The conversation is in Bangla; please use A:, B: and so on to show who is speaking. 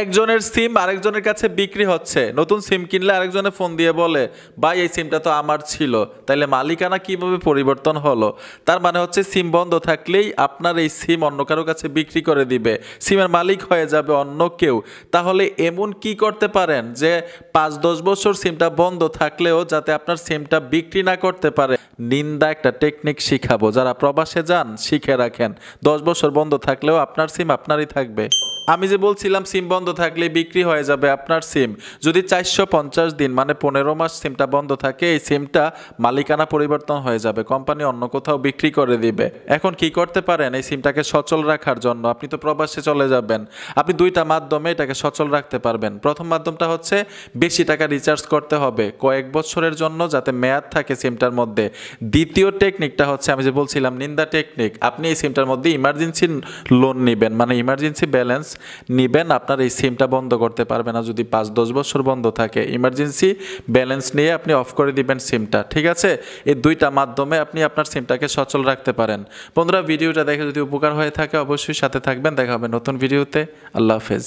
A: একজনের সিম আরেকজনের কাছে বিক্রি হচ্ছে, নতুন সিম কিনলে আরেকজনে ফোন দিয়ে বলে ভাই এই সিমটা তো আমার ছিল, তাইলে মালিকানা কিভাবে পরিবর্তন হলো? তার মানে হচ্ছে সিম বন্ধ থাকলেই আপনার এই সিম অন্য কারো কাছে বিক্রি করে দিবে, সিমের মালিক হয়ে যাবে অন্য কেউ। তাহলে এমন কি করতে পারেন যে 5-10 বছর সিমটা বন্ধ থাকলেও যাতে আপনার সিমটা বিক্রি না করতে পারে? নিন্দা একটা টেকনিক শিখাবো, যারা প্রবাসে যান শিখে রাখেন। 10 বছর বন্ধ থাকলেও আপনার সিম আপনারই থাকবে। আমি যে বলছিলাম সিম বন্ধ থাকলে বিক্রি হয়ে যাবে আপনার সিম, যদি 450 দিন মানে 15 মাস সিমটা বন্ধ থাকে, এই সিমটা মালিকানা পরিবর্তন হয়ে যাবে, কোম্পানি অন্য কোথাও বিক্রি করে দিবে। এখন কি করতে পারেন এই সিমটাকে সচল রাখার জন্য? আপনি তো প্রবাসে চলে যাবেন, আপনি দুইটা মাধ্যমে এটাকে সচল রাখতে পারবেন। প্রথম মাধ্যমটা হচ্ছে বেশি টাকা রিচার্জ করতে হবে কয়েক বছরের জন্য, যাতে মেয়াদ থাকে সিমটার মধ্যে। দ্বিতীয় টেকনিকটা হচ্ছে আমি যে বলছিলাম নিন্দা টেকনিক, আপনি এই সিমটার মধ্যে ইমার্জেন্সি লোন নেবেন, মানে ইমার্জেন্সি ব্যালেন্স নিবেন। আপনার এই সিমটা বন্ধ করতে পারবে না যদি 5-10 বছর বন্ধ থাকে। ইমার্জেন্সি ব্যালেন্স নিয়ে আপনি অফ করে দিবেন সিমটা, ঠিক আছে? এই দুইটা মাধ্যমে আপনি আপনার সিমটাকে সচল রাখতে পারেন। বন্ধুরা, ভিডিওটা দেখে যদি উপকার হয়ে থাকে অবশ্যই সাথে থাকবেন। দেখা হবে নতুন ভিডিওতে। আল্লাহ হাফেজ।